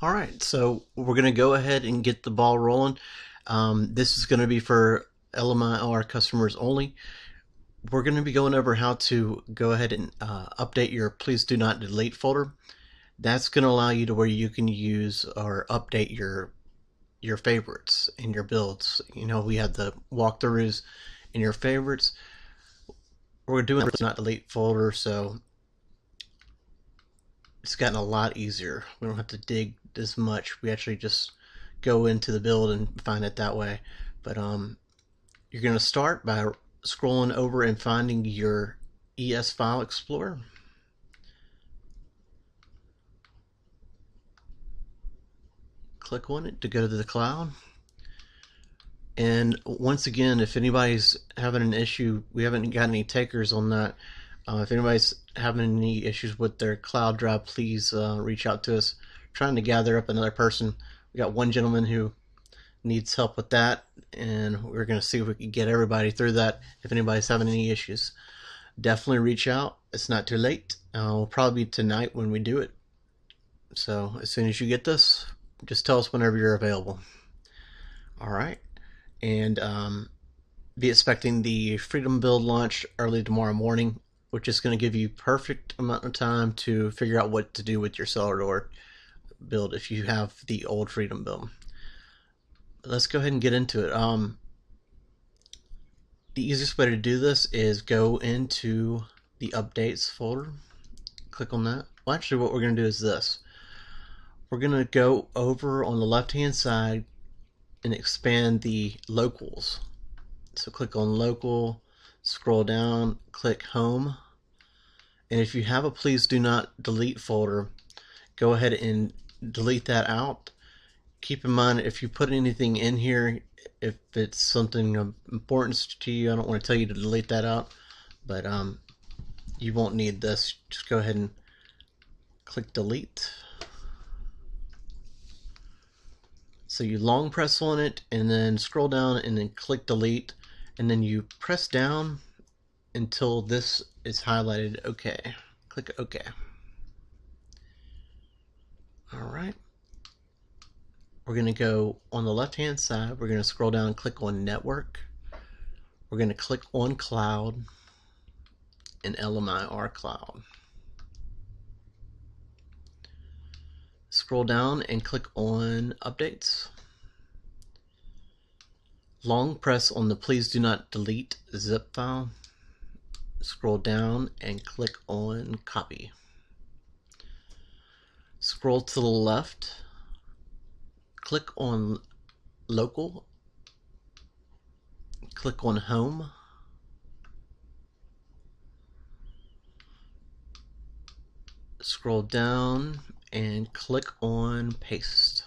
All right, so we're going to go ahead and get the ball rolling. This is going to be for LMIR customers only. We're going to be going over how to go ahead and update your Please Do Not Delete folder. That's going to allow you to where you can use or update your favorites in your builds. You know, we have the walkthroughs in your favorites. We're doing a not delete folder, so it's gotten a lot easier. We don't have to dig as much. We actually just go into the build and find it that way. But you're going to start by scrolling over and finding your ES File Explorer. Click on it to go to the cloud. And once again, if anybody's having an issue, we haven't got any takers on that. If anybody's having any issues with their cloud drive, please reach out to us. Trying to gather up another person. We got one gentleman who needs help with that, and we're going to see if we can get everybody through that. If anybody's having any issues, definitely reach out. It's not too late. It'll probably be tonight when we do it. So as soon as you get this, just tell us whenever you're available. All right, and be expecting the Freedom build launch early tomorrow morning, which is going to give you perfect amount of time to figure out what to do with your cellar door build if you have the old Freedom build. Let's go ahead and get into it. The easiest way to do this is go into the updates folder, click on that. Well, actually what we're going to do is this. We're going to go over on the left hand side and expand the locals. So click on local, scroll down, click home, and if you have a Please Do Not Delete folder, go ahead and delete that out. Keep in mind, if you put anything in here, if it's something of importance to you, I don't want to tell you to delete that out, but you won't need this. Just go ahead and click delete. So you long press on it and then scroll down and then click delete, and then you press down until this is highlighted OK. Click OK. Alright. We're going to go on the left hand side, we're going to scroll down and click on network. We're going to click on cloud and LMIR cloud. Scroll down and click on updates. Long press on the Please Do Not Delete zip file. Scroll down and click on copy. Scroll to the left, click on local, click on home, scroll down and click on paste.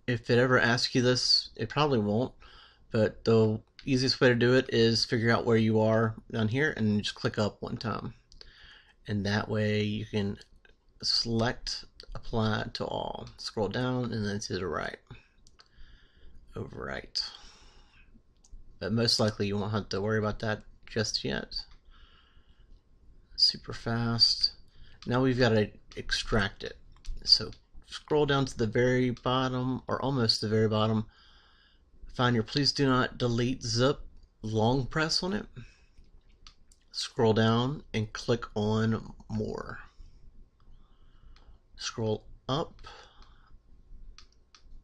If it ever asks you this, it probably won't, but the easiest way to do it is figure out where you are down here and just click up one time, and that way you can select apply to all. Scroll down and then to the right, overwrite. But most likely you won't have to worry about that just yet. Super fast. Now we've got to extract it. So scroll down to the very bottom, or almost the very bottom. Find your Please Do Not Delete zip, long press on it. Scroll down and click on more. Scroll up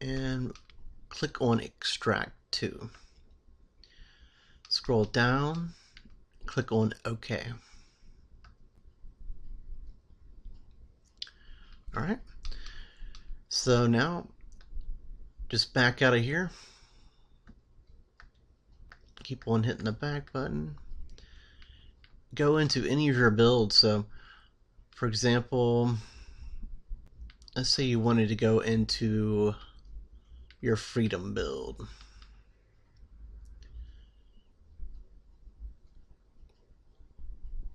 and click on extract to. Scroll down, click on OK. Alright, so now just back out of here. Keep on hitting the back button. Go into any of your builds. So, for example, let's say you wanted to go into your Freedom build.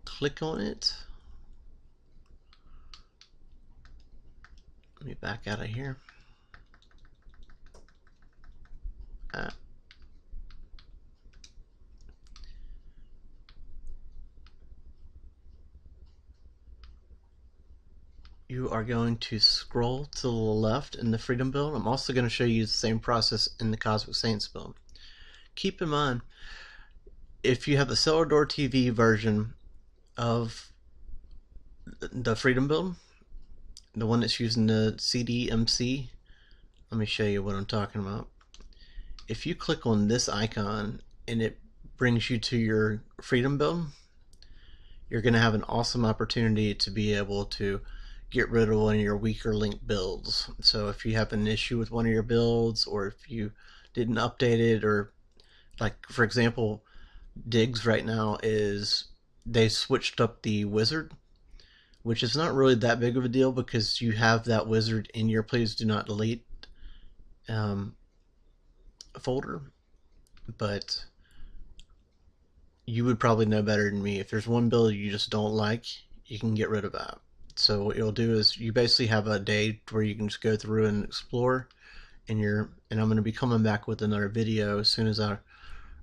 Click on it. Let me back out of here. you are going to scroll to the left in the Freedom build. I'm also going to show you the same process in the Cosmic Saints build. Keep in mind, if you have the Cellar Door TV version of the Freedom build, the one that's using the CDMC, let me show you what I'm talking about. If you click on this icon and it brings you to your Freedom build, you're going to have an awesome opportunity to be able to get rid of one of your weaker link builds. So if you have an issue with one of your builds, or if you didn't update it, or like for example, Digs right now is they switched up the wizard, which is not really that big of a deal because you have that wizard in your please do not delete folder, but you would probably know better than me. If there's one build you just don't like, you can get rid of that. So what you'll do is you basically have a day where you can just go through and explore, and I'm going to be coming back with another video as soon as I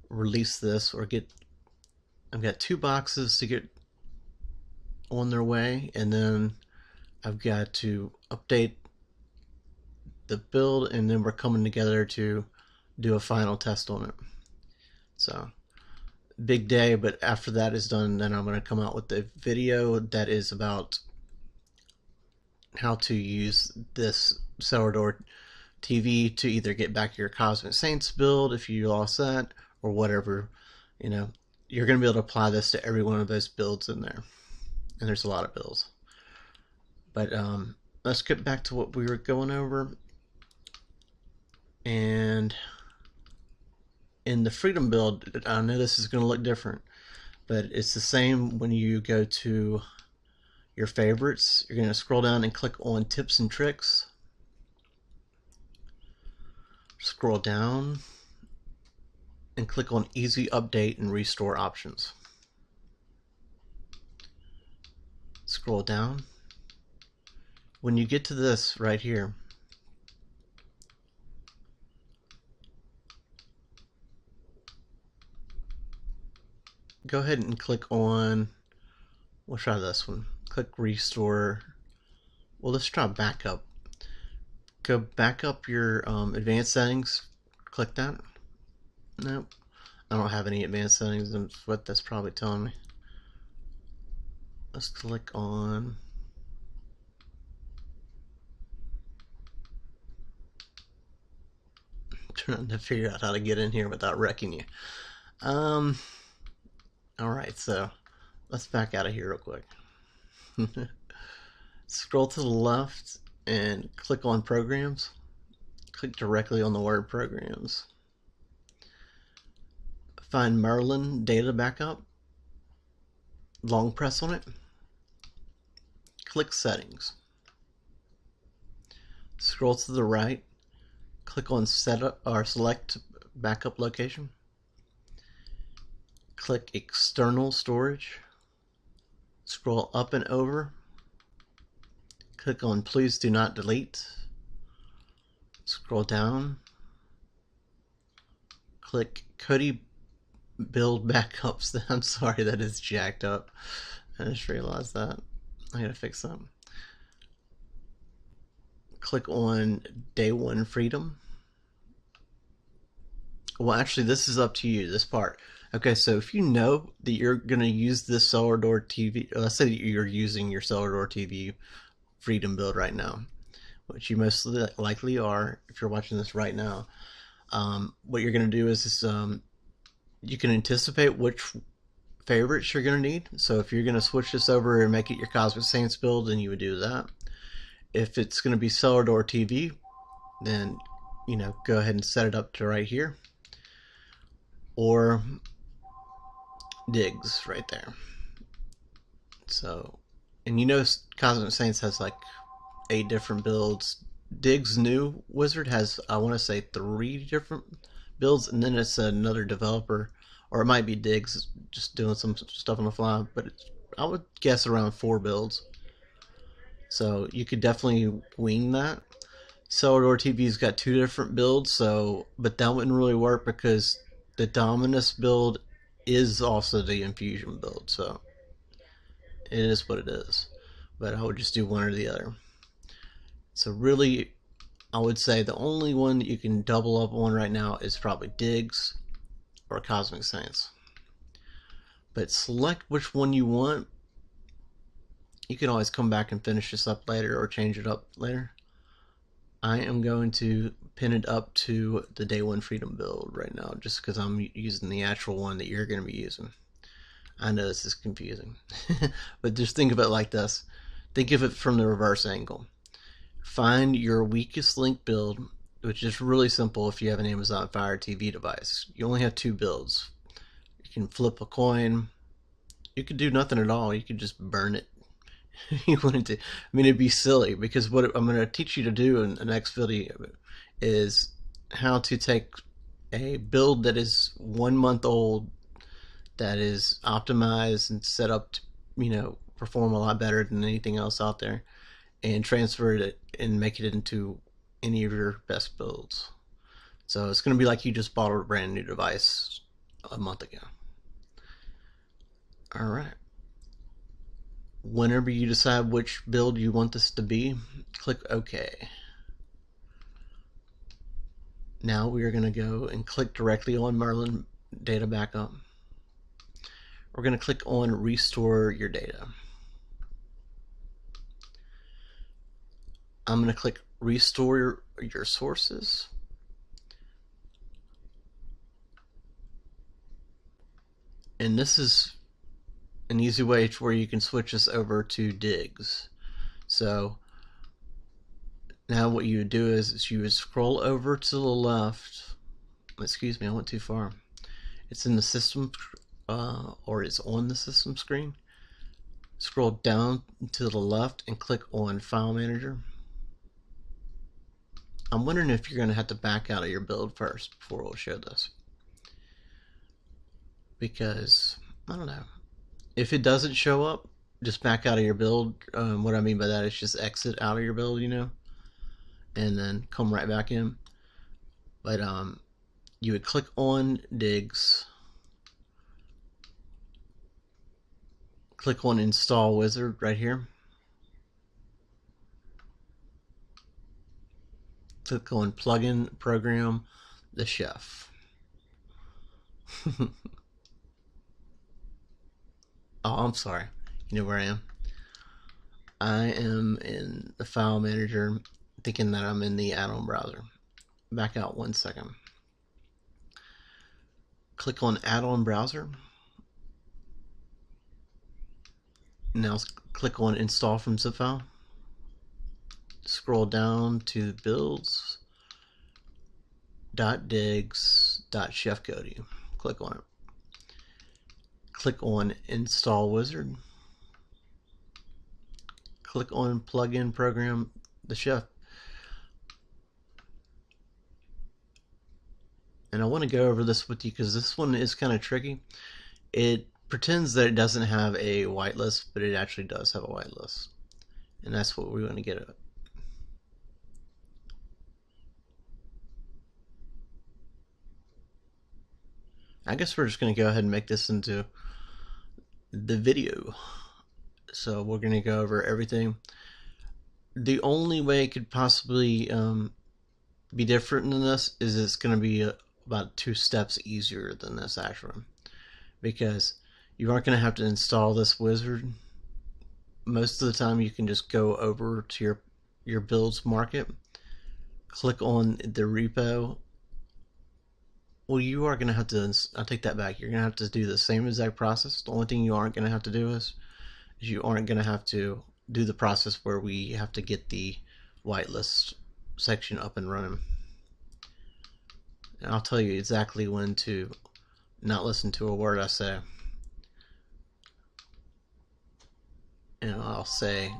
release this, or I've got 2 boxes to get on their way, and then I've got to update the build, and then we're coming together to do a final test on it. So big day, but after that is done, then I'm going to come out with a video that is about how to use this Cellar Door TV to either get back your Cosmic Saints build if you lost that, or whatever. You know, you're going to be able to apply this to every one of those builds in there, and there's a lot of builds. But let's get back to what we were going over. And in the Freedom build, I know this is going to look different, but it's the same. When you go to your favorites, you're going to scroll down and click on Tips and Tricks. Scroll down and click on Easy Update and Restore Options. Scroll down. When you get to this right here, go ahead and click on, we'll try this one. Click Restore. Well, let's try Backup. Go back up your advanced settings. Click that. Nope. I don't have any advanced settings. That's what that's probably telling me. Let's click on trying to figure out how to get in here without wrecking you. Alright, so let's back out of here real quick. Scroll to the left and click on Programs. Click directly on the word Programs. Find Merlin Data Backup. Long press on it. Click Settings. Scroll to the right. Click on Setup or Select Backup Location. Click External Storage. Scroll up and over. Click on Please Do Not Delete. Scroll down. Click Cody Build Backups. I'm sorry, that is jacked up. I just realized that. I gotta fix that. Click on Day 1 Freedom. Well, actually, this is up to you, this part. Okay, so if you know that you're going to use this Cellar Door TV, let's say that you're using your Cellar Door TV Freedom build right now, which you most likely are if you're watching this right now. What you're going to do is you can anticipate which favorites you're going to need. So if you're going to switch this over and make it your Cosmic Saints build, then you would do that. If it's going to be Cellar Door TV, then go ahead and set it up to right here, or Digs right there. So, and Cosmic Saints has like 8 different builds. Digs new wizard has, I want to say, 3 different builds, and then it's another developer, or it might be Digs just doing some stuff on the fly, but I would guess around 4 builds. So you could definitely wing that. Cellar Door TV's got 2 different builds, but that wouldn't really work because the Dominus build is also the Infusion build, so it is what it is. but I would just do one or the other. So really, I would say the only one that you can double up on right now is probably Diggs or Cosmic Science. But select which one you want. You can always come back and finish this up later or change it up later. I am going to pin it up to the Day 1 Freedom build right now, just because I'm using the actual one that you're going to be using. I know this is confusing, but just think of it like this. Think of it from the reverse angle. Find your weakest link build, which is really simple if you have an Amazon Fire TV device. You only have 2 builds. You can flip a coin. You could do nothing at all. You could just burn it. You wanted to. I mean, it'd be silly because what I'm going to teach you to do in the next video is how to take a build that is 1 month old, that is optimized and set up to, perform a lot better than anything else out there, and transfer it and make it into any of your best builds. So it's going to be like you just bought a brand new device a month ago. All right. Whenever you decide which build you want this to be, click OK. Now we are going to go and click directly on Merlin Data Backup. We're going to click on Restore Your Data. I'm going to click Restore Your Sources. And this is an easy way to where you can switch this over to Diggs. So now what you would do is you would scroll over to the left. Excuse me, I went too far. It's in the system, or it's on the system screen. Scroll down to the left and click on File Manager. I'm wondering if you're going to have to back out of your build first before we'll show this. Because, I don't know. If it doesn't show up, just back out of your build. What I mean by that is just exit out of your build, and then come right back in. But you would click on Diggs, click on Install Wizard right here, click on Plugin Program the Chef. Oh, I'm sorry. You know where I am? I am in the File Manager, thinking that I'm in the add-on browser. Back out 1 second. Click on Add-on Browser. Now click on Install from zip file. Scroll down to Builds, .diggs, .chefcody. Click on it. Click on Install Wizard. Click on Plugin Program the Chef. And I want to go over this with you because this one is kind of tricky. It pretends that it doesn't have a whitelist, but it actually does have a whitelist. And that's what we want to get at. I guess we're just going to go ahead and make this into the video. So we're going to go over everything. The only way it could possibly be different than this is it's going to be about 2 steps easier than this actually, because you aren't going to have to install this wizard. Most of the time you can just go over to your builds market, click on the repo. Well, you are going to have to, I'll take that back, you're going to have to do the same exact process. The only thing you aren't going to have to do is you aren't going to have to do the process where we have to get the whitelist section up and running. And I'll tell you exactly when to not listen to a word I say. And I'll say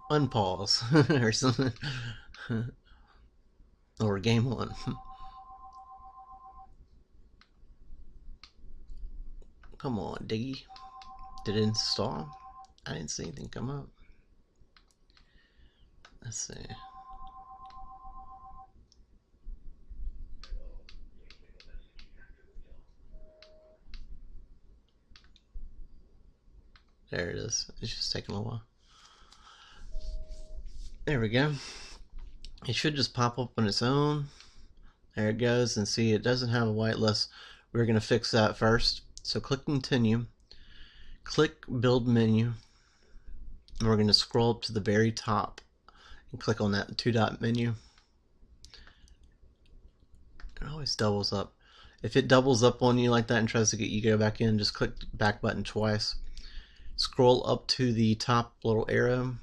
unpause or something. Or game on. Come on, Diggy. Did it install? I didn't see anything come up. Let's see. There it is. It's just taking a while. There we go. It should just pop up on its own. There it goes, and see, it doesn't have a whitelist. We're going to fix that first. So click Continue, click Build Menu, and we're going to scroll up to the very top and click on that two-dot menu. It always doubles up. If it doubles up on you like that and tries to get you to go back in, just click the back button twice. Scroll up to the top little arrow.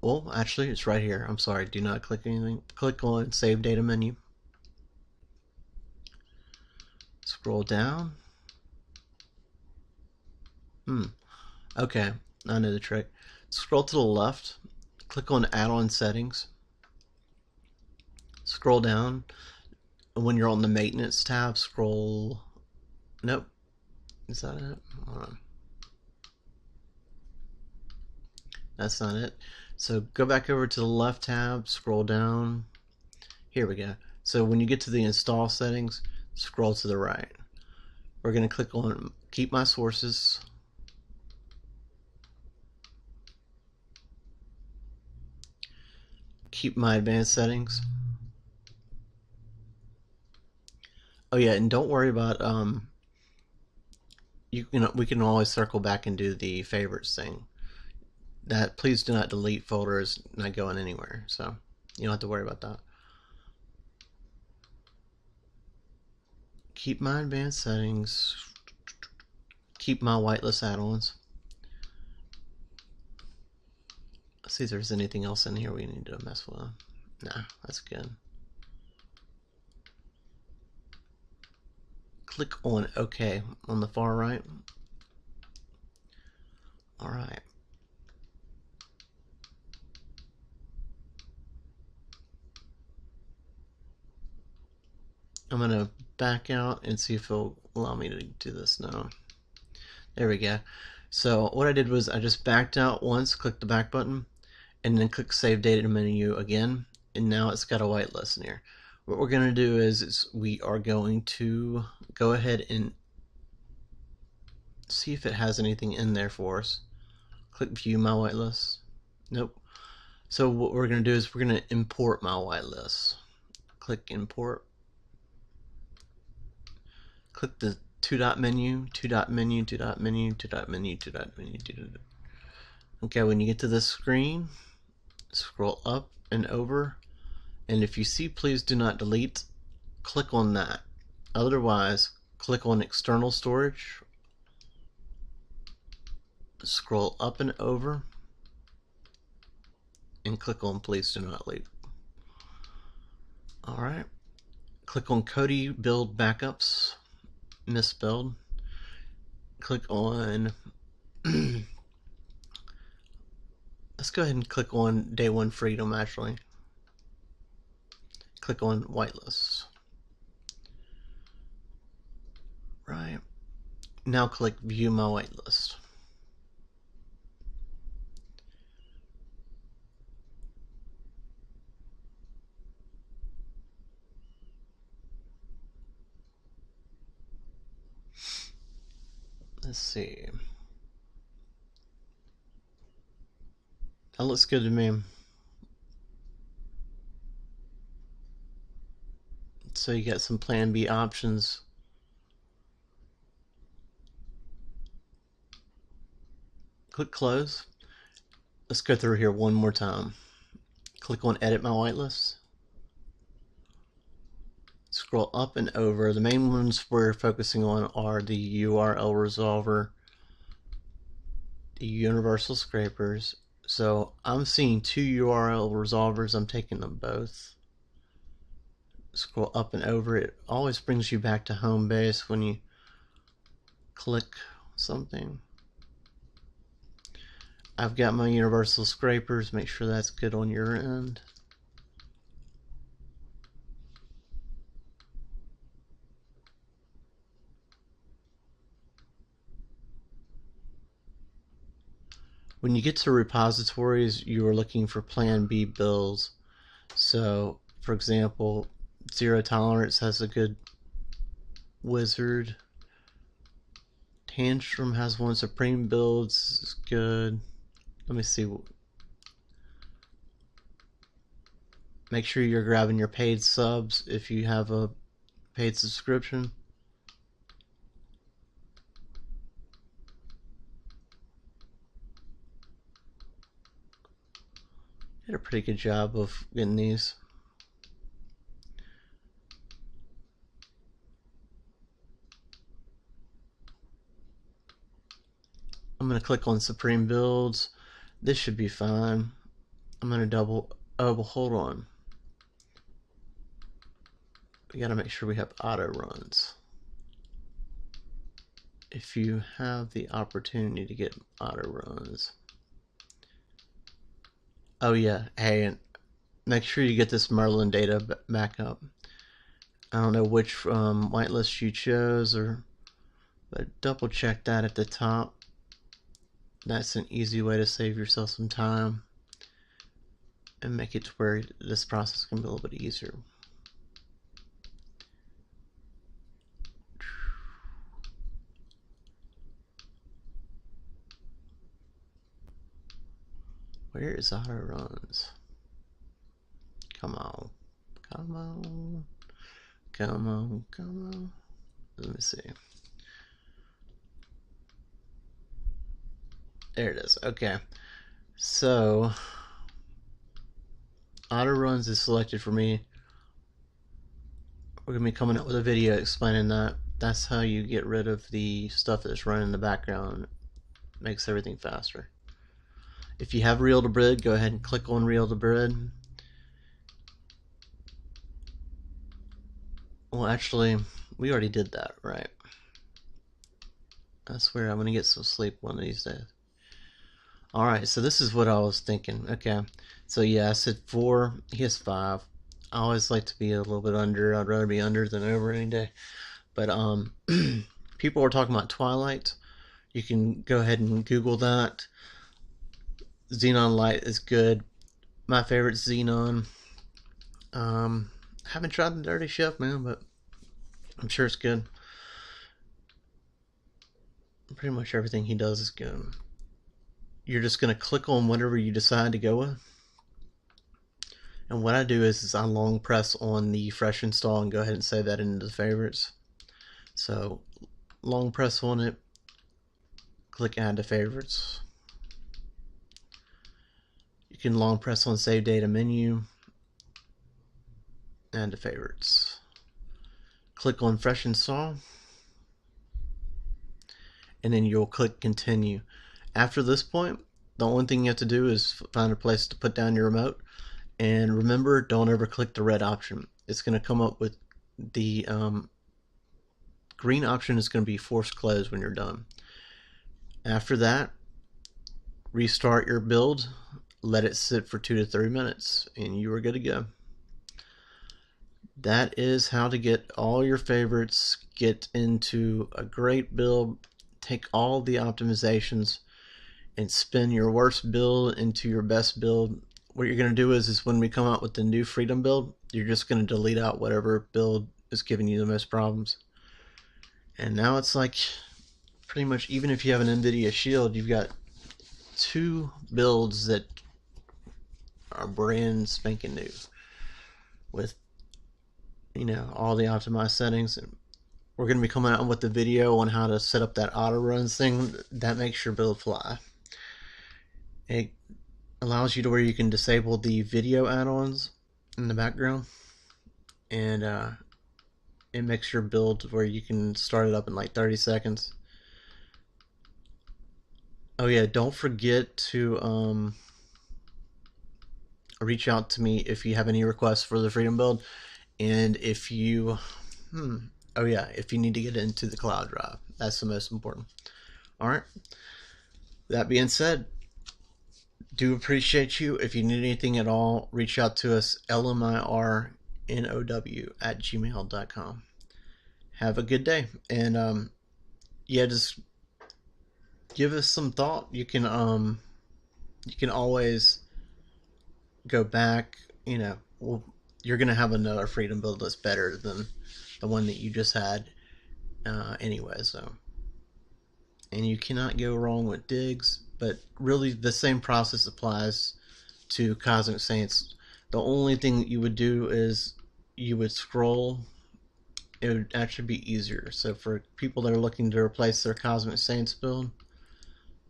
Well, actually, it's right here. I'm sorry. Do not click anything. Click on Save Data menu. Scroll down. Okay, I know the trick. Scroll to the left. Click on Add-on Settings. Scroll down. When you're on the Maintenance tab, scroll... Nope. Is that it? Hold on. That's not it. So go back over to the left tab, scroll down. Here we go. So when you get to the Install Settings, scroll to the right. We're going to click on Keep My Sources. Keep My Advanced Settings. Oh yeah, and don't worry about we can always circle back and do the favorites thing. That please do not delete folders, not going anywhere, so you don't have to worry about that. Keep my advanced settings. Keep my whitelist add-ons. Let's see if there's anything else in here we need to mess with. Nah, that's good. Click on OK on the far right. Alright. I'm going to back out and see if it'll allow me to do this now. There we go. So what I did was I just backed out once, clicked the back button, and then click Save Data menu again, and now it's got a whitelist in here. What we're going to do is we are going to go ahead and see if it has anything in there for us. Click View My Whitelist. Nope. So what we're going to do is we're going to import my whitelist. Click Import. Click the two-dot menu, two-dot menu, two-dot menu, two-dot menu, two-dot menu, two-dot. Okay, when you get to this screen, scroll up and over, and if you see Please Do Not Delete, click on that. Otherwise, click on External Storage, scroll up and over, and click on Please Do Not Delete. Alright, click on Kodi Build Backups. Misspelled. Click on let's go ahead and click on Day 1 Freedom actually. Click on Whitelist. Right. Now click View My Whitelist. Let's see. That looks good to me. So you got some Plan B options. Click Close. Let's go through here one more time. Click on Edit My Whitelist. Scroll up and over. The main ones we're focusing on are the URL resolver, the universal scrapers. So I'm seeing two URL resolvers. I'm taking them both. Scroll up and over. It always brings you back to home base when you click something. I've got my universal scrapers. Make sure that's good on your end. When you get to repositories, you are looking for Plan B builds. So, for example, Zero Tolerance has a good wizard. Tantrum has one. Supreme Builds is good. Let me see. Make sure you're grabbing your paid subs if you have a paid subscription. Did a pretty good job of getting these. I'm going to click on Supreme Builds. This should be fine. I'm going to double, oh, well, hold on. We got to make sure we have auto runs. If you have the opportunity to get auto runs. Oh yeah, hey, and make sure you get this Merlin data back up. I don't know which whitelist you chose, but double check that at the top. That's an easy way to save yourself some time and make it to where this process can be a little bit easier. Where is auto runs? Come on, come on, come on, come on. Let me see. There it is. Okay, so auto runs is selected for me. We're gonna be coming up with a video explaining that. That's how you get rid of the stuff that's running in the background. Makes everything faster. If you have real-debrid, go ahead and click on real-debrid. Well, actually, we already did that, right? I swear I'm gonna get some sleep one of these days. Alright, so this is what I was thinking. Okay, so yeah, I said 4, he has 5. I always like to be a little bit under. I'd rather be under than over any day. But people are talking about Twilight. You can go ahead and Google that. Xenon Light is good. My favorite Xenon. Haven't tried the Dirty Chef, man, but I'm sure it's good. Pretty much everything he does is good. You're just going to click on whatever you decide to go with. And what I do is I long press on the fresh install and go ahead and save that into the favorites. So long press on it, click add to favorites. You can long press on save data menu, add to favorites. Click on fresh install, and then you'll click continue. After this point, the only thing you have to do is find a place to put down your remote, and remember, don't ever click the red option. It's going to come up with the green option is going to be force close when you're done. After that, restart your build, let it sit for 2 to 3 minutes, and you are good to go. That is how to get all your favorites, get into a great build, take all the optimizations, and spin your worst build into your best build. What you're going to do is when we come out with the new Freedom build, you're just going to delete out whatever build is giving you the most problems. And now it's like pretty much, even if you have an NVIDIA Shield, you've got 2 builds that are brand spanking new with, you know, all the optimized settings. And we're going to be coming out with the video on how to set up that auto runs thing that makes your build fly. It allows you to where you can disable the video add-ons in the background, and it makes your build where you can start it up in like 30 seconds. Oh yeah, don't forget to reach out to me if you have any requests for the Freedom build, and if you oh yeah, if you need to get into the cloud drive, that's the most important. Alright, that being said, do appreciate you. If you need anything at all, reach out to us, LMIRNOW@gmail.com. Have a good day, and yeah, just give us some thought. You can always go back. You know, you're gonna have another Freedom build that's better than the one that you just had anyway. So, and you cannot go wrong with digs. but really the same process applies to Cosmic Saints. The only thing that you would do is you would scroll. It would actually be easier. So for people that are looking to replace their Cosmic Saints build,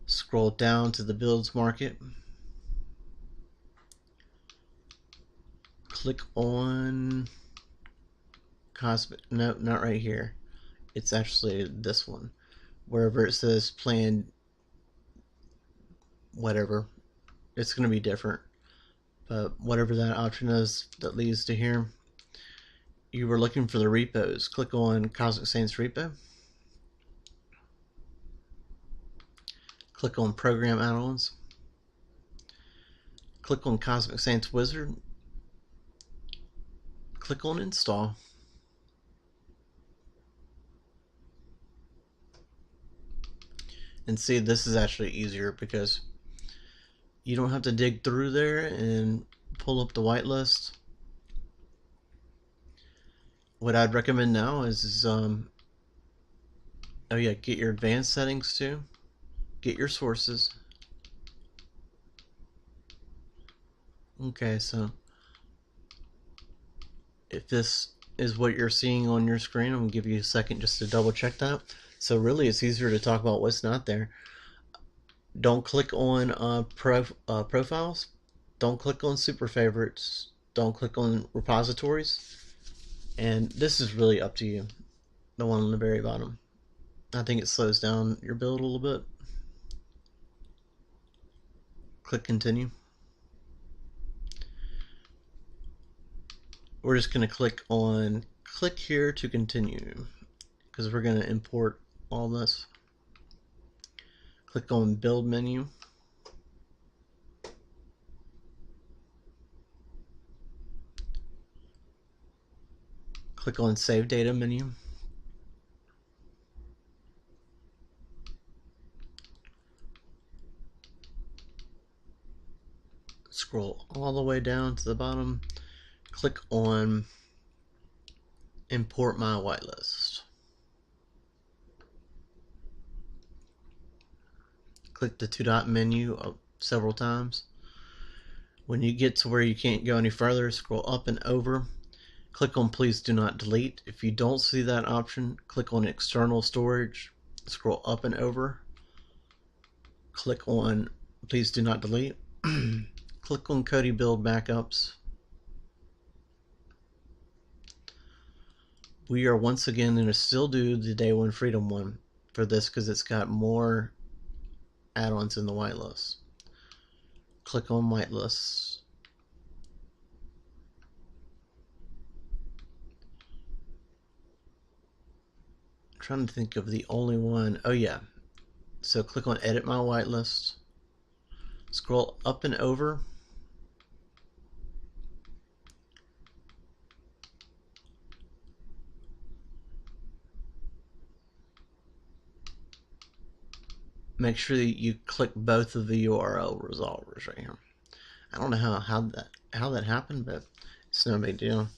scroll down to the builds market, click on Cosmic, no, not right here, it's actually this one, wherever it says plan whatever, it's going to be different, but whatever that option is that leads to here, you were looking for the repos, click on Cosmic Saints repo, click on program add-ons, click on Cosmic Saints Wizard, click on install. And see, this is actually easier because you don't have to dig through there and pull up the whitelist. What I'd recommend now is oh yeah, get your advanced settings too, get your sources. Okay, so if this is what you're seeing on your screen, I'm gonna give you a second just to double check that. So really it's easier to talk about what's not there. Don't click on profiles, don't click on super favorites, don't click on repositories, and this is really up to you, the one on the very bottom. I think it slows down your build a little bit. Click continue. We're just going to click here to continue because we're going to import all this. Click on build menu. Click on save data menu. Scroll all the way down to the bottom. Click on import my whitelist. Click the 2-dot menu several times. When you get to where you can't go any further, scroll up and over. Click on please do not delete. If you don't see that option, click on external storage. Scroll up and over. Click on please do not delete. Click on Kodi build backups. We are once again going to still do the day one freedom one for this because it's got more add-ons in the whitelist. Click on whitelist. I'm trying to think of the only one. Oh yeah. So click on edit my whitelist. Scroll up and over. Make sure that you click both of the URL resolvers right here. I don't know how that happened, but it's no big deal.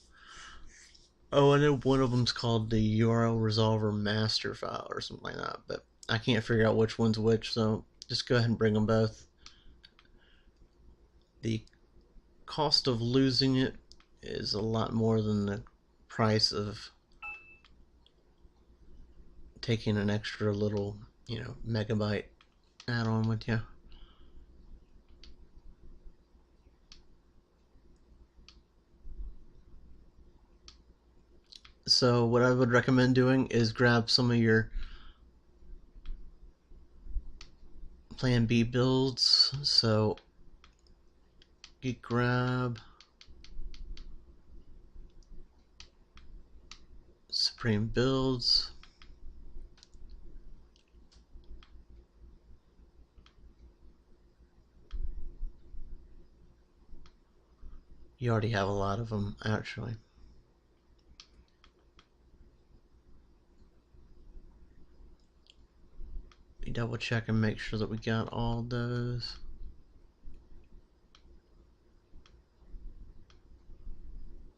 Oh, I know one of them's called the URL resolver master file or something like that, but I can't figure out which one's which, so just go ahead and bring them both. The cost of losing it is a lot more than the price of taking an extra little, megabyte add-on with you. So what I would recommend doing is grab some of your Plan B builds. So you grab Supreme builds. You already have a lot of them, actually. We double check and make sure that we got all those.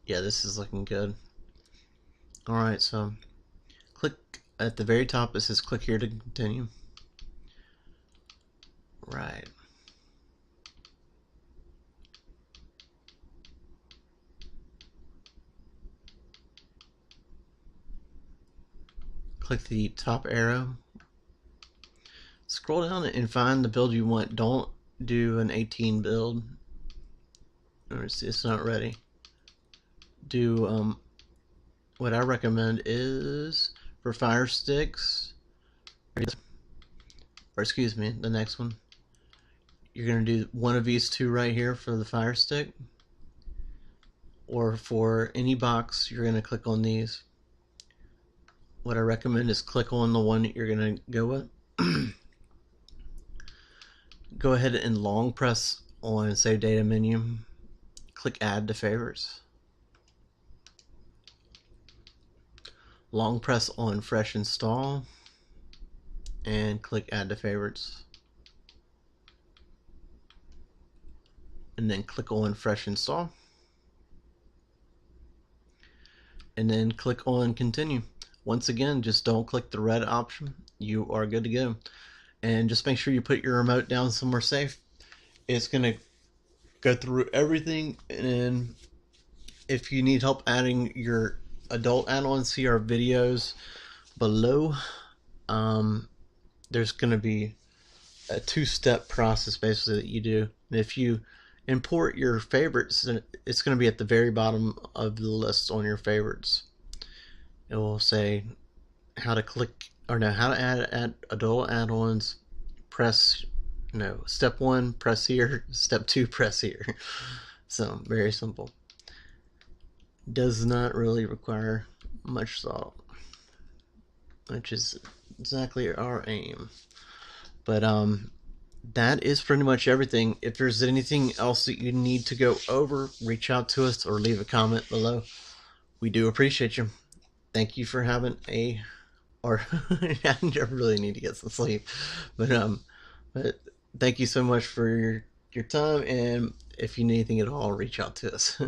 Yeah, this is looking good. Alright, so click at the very top, it says click here to continue. Right. Click the top arrow. Scroll down and find the build you want. Don't do an 18 build, or it's not ready. Do what I recommend is for fire sticks, or excuse me, the next one. You're gonna do one of these two right here for the fire stick, or for any box, you're gonna click on these. What I recommend is click on the one that you're gonna go with. Go ahead and long press on Save Data menu. Click Add to Favorites. Long press on Fresh Install and click Add to Favorites. And then click on Fresh Install. And then click on Continue. Once again, just don't click the red option. You are good to go. And just make sure you put your remote down somewhere safe. It's going to go through everything, and if you need help adding your adult add-ons, see our videos below. There's going to be a two-step process basically that you do. And if you import your favorites, it's going to be at the very bottom of the list on your favorites. It will say how to click, or no, how to add adult add-ons. Press, no, step 1, press here. Step 2, press here. So very simple. Does not really require much thought, which is exactly our aim. But that is pretty much everything. If there's anything else that you need to go over, reach out to us or leave a comment below. We do appreciate you. Thank you for having a, or I really need to get some sleep, but thank you so much for your time, and if you need anything at all, reach out to us.